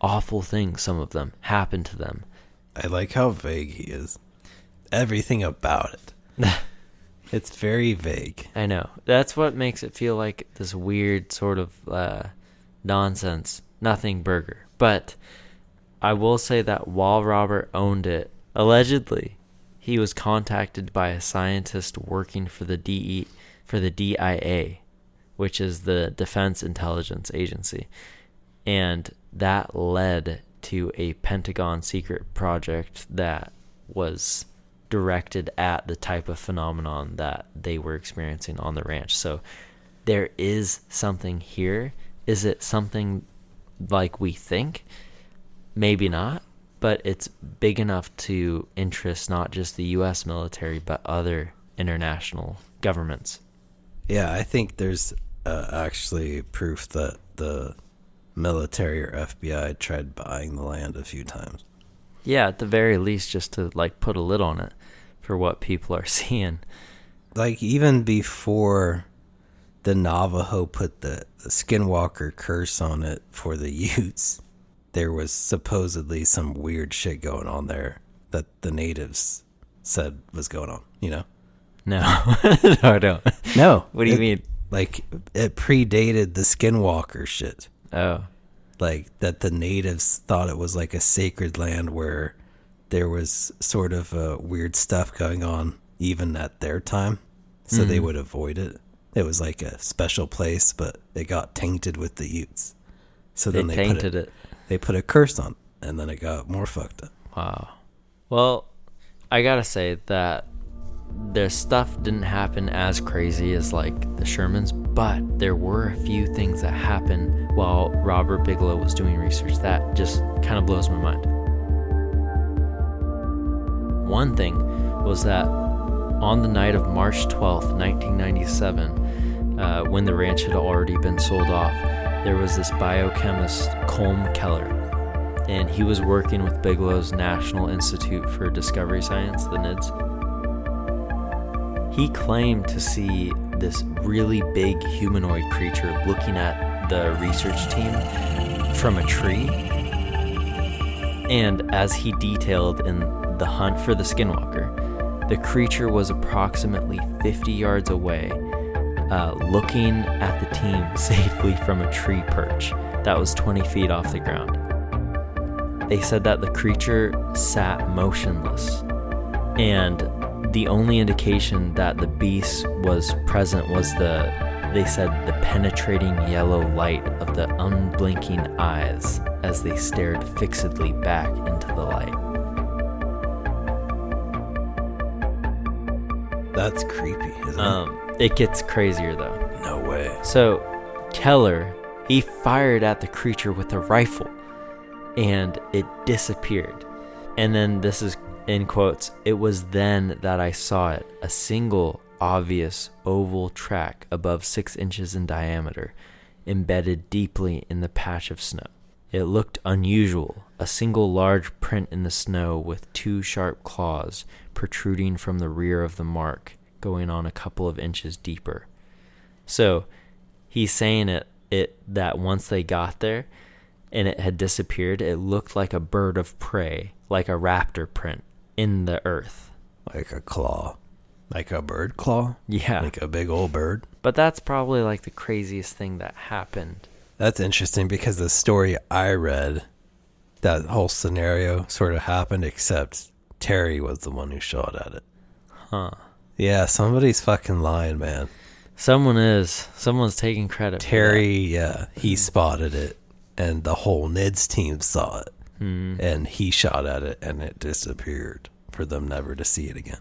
awful things, some of them, happen to them. I like how vague he is. Everything about it. It's very vague. I know. That's what makes it feel like this weird sort of nonsense, nothing burger. But I will say that while Robert owned it, allegedly, he was contacted by a scientist working for the DIA, which is the Defense Intelligence Agency. And that led to a Pentagon secret project that was directed at the type of phenomenon that they were experiencing on the ranch. So there is something here. Is it something like we think? Maybe not, but it's big enough to interest not just the U.S. military, but other international governments. Yeah, I think there's actually proof that the military or FBI tried buying the land a few times. Yeah, at the very least, just to like put a lid on it for what people are seeing. Like, even before the Navajo put the Skinwalker curse on it for the Utes, there was supposedly some weird shit going on there that the natives said was going on, you know? No. No, I don't. No. What do you mean? Like, it predated the Skinwalker shit. Oh. Like, that the natives thought it was like a sacred land where there was sort of weird stuff going on even at their time, so they would avoid it. It was like a special place, but it got tainted with the Utes. So then they tainted it. They put a curse on it, and then it got more fucked up. Wow. Well, I gotta say that their stuff didn't happen as crazy as like the Shermans, but there were a few things that happened while Robert Bigelow was doing research that just kind of blows my mind. One thing was that on the night of March 12th, 1997, when the ranch had already been sold off, there was this biochemist, Colm Keller, and he was working with Bigelow's National Institute for Discovery Science, the NIDS. He claimed to see this really big humanoid creature looking at the research team from a tree. And as he detailed in The Hunt for the Skinwalker, the creature was approximately 50 yards away, looking at the team safely from a tree perch that was 20 feet off the ground. They said that the creature sat motionless, and the only indication that the beast was present was they said the penetrating yellow light of the unblinking eyes as they stared fixedly back into the light. That's creepy, isn't it? It gets crazier though. No way. So Keller, he fired at the creature with a rifle and it disappeared. And then this is in quotes, "It was then that I saw it, a single obvious oval track above 6 inches in diameter, embedded deeply in the patch of snow. It looked unusual, a single large print in the snow with 2 sharp claws protruding from the rear of the mark, going on a couple of inches deeper." So he's saying that once they got there and it had disappeared, it looked like a bird of prey, like a raptor print in the earth. Like a claw. Like a bird claw? Yeah. Like a big old bird? But that's probably like the craziest thing that happened. That's interesting because the story I read, that whole scenario sort of happened, except Terry was the one who shot at it. Huh. Yeah, somebody's fucking lying, man. Someone's taking credit Terry, yeah, he spotted it, and the whole NIDS team saw it. And he shot at it, and it disappeared for them never to see it again.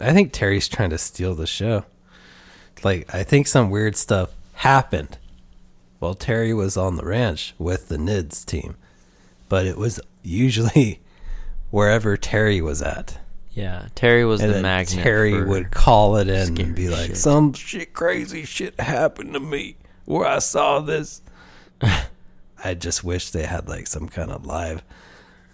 I think Terry's trying to steal the show. Like, I think some weird stuff happened while Terry was on the ranch with the NIDS team. But it was usually wherever Terry was at. Yeah, Terry was the magnet. Terry would call it in and be like, shit. "Some shit, crazy shit happened to me where I saw this." I just wish they had like some kind of live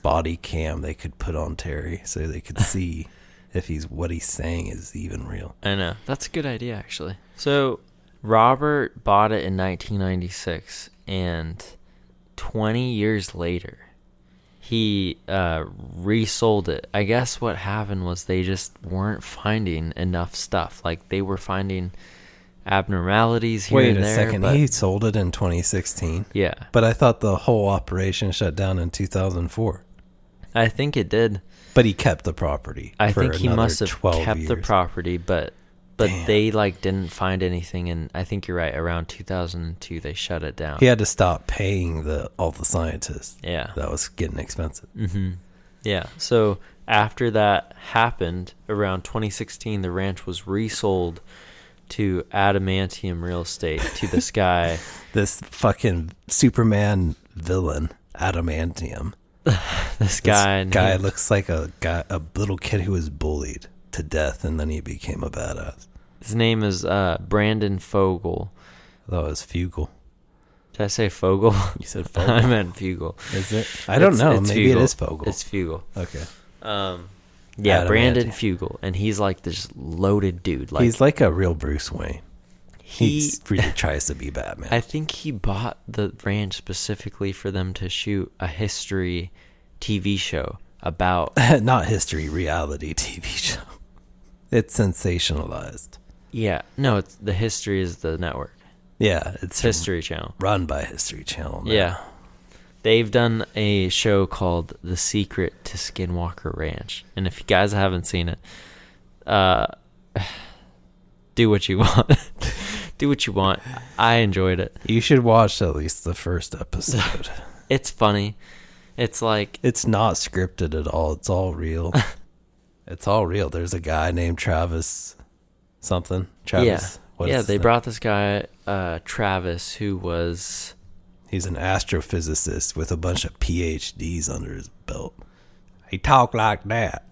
body cam they could put on Terry so they could see if what he's saying is even real. I know. That's a good idea, actually. So Robert bought it in 1996, and 20 years later, he resold it. I guess what happened was they just weren't finding enough stuff. Like, they were finding abnormalities here and there. Wait a second, he sold it in 2016? Yeah. But I thought the whole operation shut down in 2004. I think it did. But he kept the property. I for think he another must have 12 kept the years. property, but Damn. they like didn't find anything, and I think you're right, around 2002 they shut it down. He had to stop paying all the scientists. Yeah. That was getting expensive. Mm-hmm. Yeah. So after that happened, around 2016, the ranch was resold to Adamantium Real Estate, to this guy. This fucking Superman villain, Adamantium. This guy looks like a little kid who was bullied to death, and then he became a badass. His name is Brandon Fogel. That was Fugel. Did I say Fogel? You said I Fogel. meant Fugel. Is it? I don't know. It's Maybe Fugel. it is Fogel. It's Fugel. Okay. Yeah, Brandon Adamantium. Fugel, and he's like this loaded dude. Like He's like a real Bruce Wayne. he He really tries to be Batman. I think he bought the ranch specifically for them to shoot a history TV show about. Not history, reality TV show. It's sensationalized. Yeah, no, it's the History is the network. Yeah, it's History Channel. run by History Channel now. Yeah. They've done a show called The Secret to Skinwalker Ranch. And if you guys haven't seen it, do what you want. Do what you want. I enjoyed it. You should watch at least the first episode. It's funny. It's like, It's not scripted at all. It's all real. It's all real. There's a guy named Travis something. Travis. yeah. What Yeah, is they his name? brought this guy, Travis, who was, He's an astrophysicist with a bunch of PhDs under his belt. He talk like that.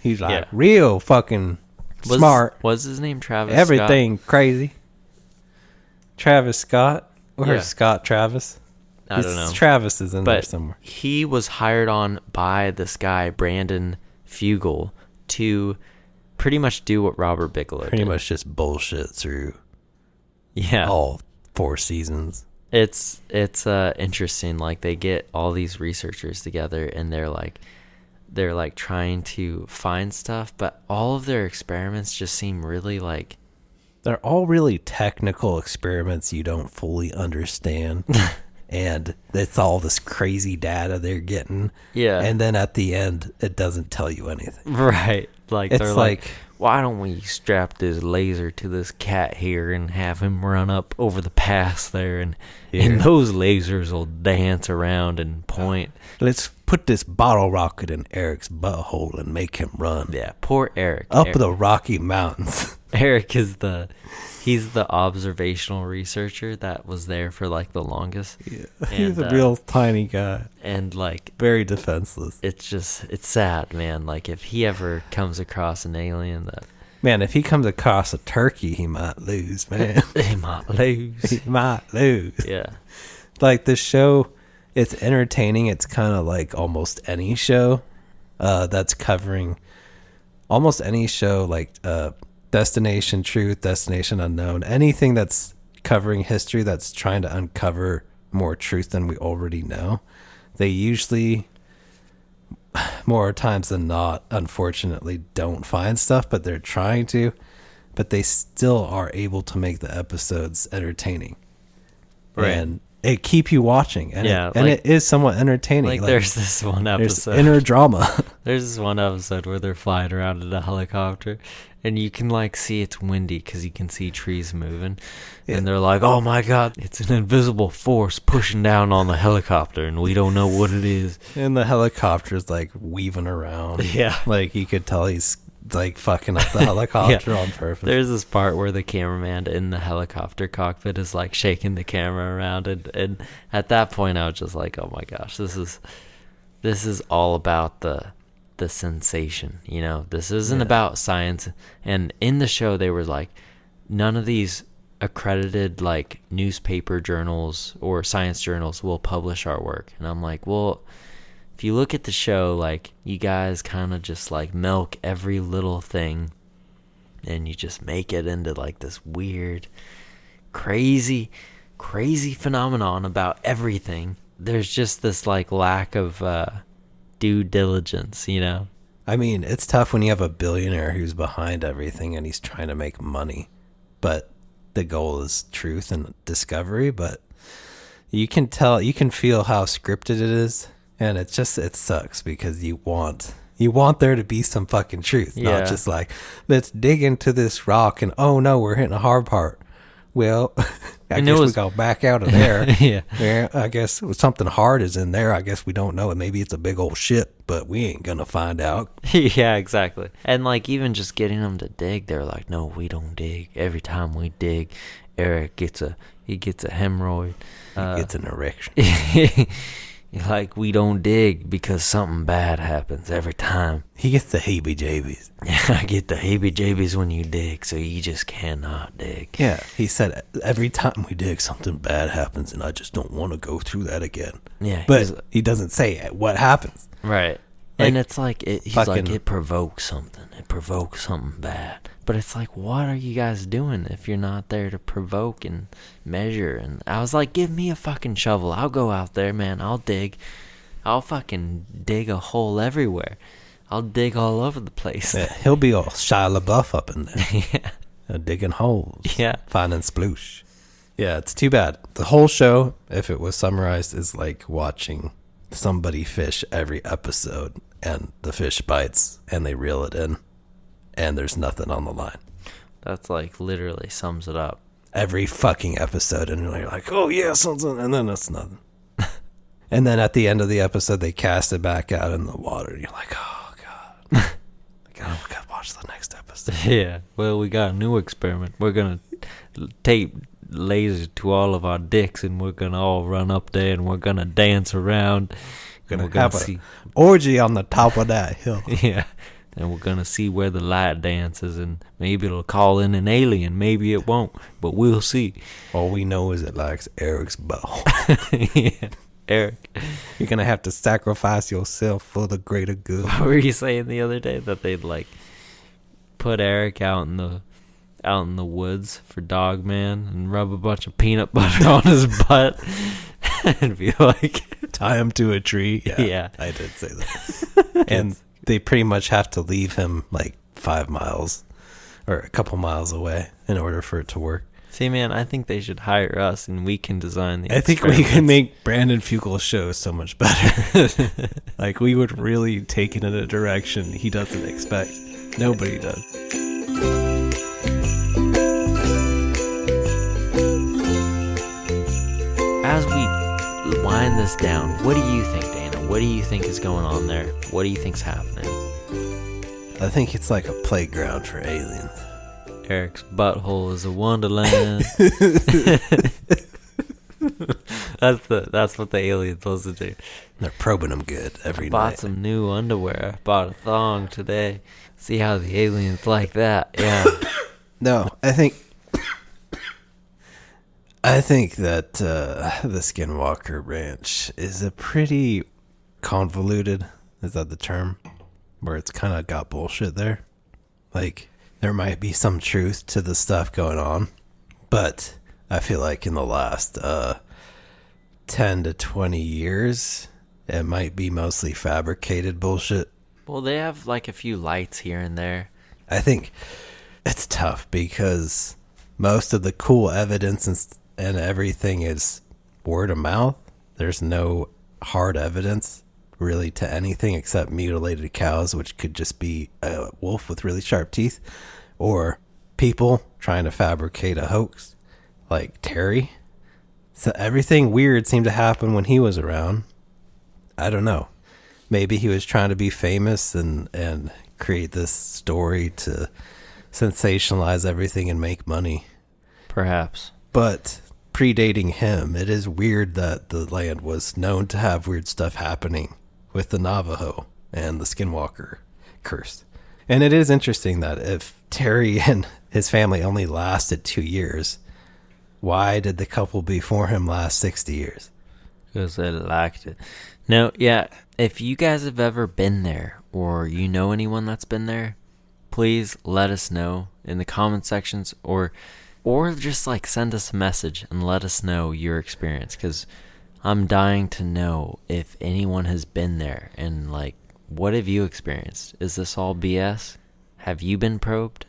He's like Yeah. real fucking smart. Was his name Travis Everything crazy. Travis Scott. Where's Yeah. Scott Travis? I don't know. Travis is in there But somewhere. he was hired on by this guy, Brandon Fugel, to pretty much do what Robert Bigelow Pretty did. much just bullshit through Yeah. all 4 seasons. It's interesting. Like, they get all these researchers together, and they're like trying to find stuff, but all of their experiments just seem really like, They're all really technical experiments you don't fully understand. And it's all this crazy data they're getting. yeah, And then at the end, it doesn't tell you anything. right. Like, It's they're like, why don't we strap this laser to this cat here and have him run up over the pass there, and Yeah. those lasers will dance around and point. let's put this bottle rocket in Eric's butthole and make him run Yeah, poor Eric. up Eric, the Rocky Mountains. Eric is he's the observational researcher that was there for like the longest. Yeah. And, He's a real tiny guy. And like, Very defenseless. it's sad, man. Like, if he ever comes across an alien that Man, if he comes across a turkey, he might lose, man. he might lose. He might lose. Yeah. Like, the show, it's entertaining. It's kind of like almost any show that's covering almost any show, like Destination Truth, Destination Unknown, anything that's covering history that's trying to uncover more truth than we already know. They usually, more times than not, unfortunately, don't find stuff, but they're trying to. But they still are able to make the episodes entertaining. Right. And it keep you watching. And, Yeah, and like- it is somewhat entertaining. Like, there's this one there's episode. inner drama. There's this one episode where they're flying around in a helicopter, and you can like see it's windy because you can see trees moving, Yeah. and they're like, "Oh my God, it's an invisible force pushing down on the helicopter, and we don't know what it is." And the helicopter's like weaving around. Yeah. Like you could tell he's like fucking up the helicopter on purpose. There's this part where the cameraman in the helicopter cockpit is like shaking the camera around, and at that point I was just like, "Oh my gosh, this is all about the sensation, you know. This isn't about science." And in the show they were like, none of these accredited like newspaper journals or science journals will publish our work. And I'm like, well, if you look at the show, like, you guys kind of just like milk every little thing, and you just make it into like this weird, crazy phenomenon about everything. There's just this like lack of due diligence, you know? I mean, it's tough when you have a billionaire who's behind everything and he's trying to make money, but the goal is truth and discovery. But you can feel how scripted it is, and it sucks because you want there to be some fucking truth, Yeah. not just like, let's dig into this rock and oh no, we're hitting a hard part. Well, I guess we go back out of there. Yeah. Yeah, I guess something hard is in there. I guess we don't know. And maybe it's a big old ship, but we ain't gonna find out. Yeah, exactly. And like, even just getting them to dig, they're like, no, we don't dig. Every time we dig, Eric gets a hemorrhoid. It's an erection. Like, we don't dig because something bad happens every time. He gets the heebie-jeebies. Yeah, I get the heebie-jeebies when you dig, so you just cannot dig. Yeah, he said every time we dig, something bad happens, and I just don't want to go through that again. Yeah. But he doesn't say what happens. Right. Like, and it's like, he's like, it provokes something. It provokes something bad. But it's like, what are you guys doing if you're not there to provoke and measure? And I was like, give me a fucking shovel. I'll go out there, man. I'll dig. I'll fucking dig a hole everywhere. I'll dig all over the place. Yeah, he'll be all Shia LaBeouf up in there. Yeah. Digging holes. Yeah. Finding sploosh. Yeah, it's too bad. The whole show, if it was summarized, is like watching somebody fish every episode, and the fish bites, and they reel it in, and there's nothing on the line. That's like literally sums it up. Every fucking episode, and you're like, oh yeah, something, and then it's nothing. And then at the end of the episode, they cast it back out in the water, and you're like, oh god. I gotta watch the next episode. Yeah. Well, we got a new experiment. We're gonna tape lasers to all of our dicks, and we're gonna all run up there, and we're gonna dance around. We're gonna have an orgy on the top of that hill. Yeah. And we're gonna see where the light dances, and maybe it'll call in an alien, maybe it won't, but we'll see. All we know is it likes Eric's butthole. Yeah. Eric, you're gonna have to sacrifice yourself for the greater good. What were you saying the other day? That they'd like put Eric out in the woods for Dog Man and rub a bunch of peanut butter on his butt and be like, tie him to a tree. Yeah. I did say that. And they pretty much have to leave him like 5 miles or a couple miles away in order for it to work. See, man, I think they should hire us, and we can design the I think we can make Brandon Fugel's show so much better. Like, we would really take it in a direction he doesn't expect. Nobody does. As we wind this down, what do you think, Dana? What do you think is going on there? What do you think's happening? I think it's like a playground for aliens. Eric's butthole is a wonderland. That's what the aliens listen to. They're probing them good every night. Bought some new underwear. Bought a thong today. See how the aliens like that. Yeah. No, I think that the Skinwalker Ranch is a pretty convoluted, is that the term? Where it's kind of got bullshit there. Like, there might be some truth to the stuff going on, but I feel like in the last 10 to 20 years, it might be mostly fabricated bullshit. Well, they have like a few lights here and there. I think it's tough because most of the cool evidence and everything is word of mouth. There's no hard evidence really to anything except mutilated cows, which could just be a wolf with really sharp teeth, or people trying to fabricate a hoax like Terry. So everything weird seemed to happen when he was around. I don't know. Maybe he was trying to be famous and create this story to sensationalize everything and make money. Perhaps. But predating him, it is weird that the land was known to have weird stuff happening with the Navajo and the Skinwalker curse. And it is interesting that if Terry and his family only lasted 2 years, why did the couple before him last 60 years? Because they liked it. No, yeah, if you guys have ever been there, or you know anyone that's been there, please let us know in the comment sections, or just like send us a message and let us know your experience, because I'm dying to know if anyone has been there, and like, what have you experienced? Is this all BS? Have you been probed?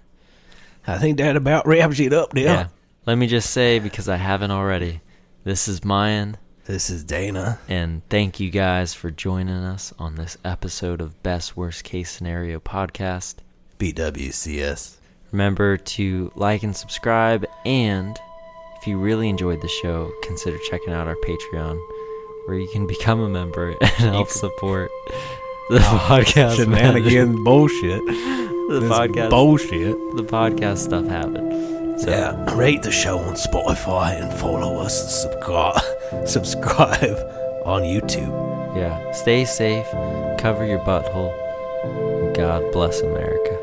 I think that about wraps it up, Yeah. Let me just say, because I haven't already, this is Mayan. This is Dana. And thank you guys for joining us on this episode of Best Worst Case Scenario Podcast. BWCS. Remember to like and subscribe, and if you really enjoyed the show, consider checking out our Patreon, where you can become a member and help support the podcast. Shenanigans bullshit. The podcast bullshit. The podcast stuff happened. So, yeah, rate the show on Spotify and follow us and subscribe on YouTube. Yeah. Stay safe. Cover your butthole. God bless America.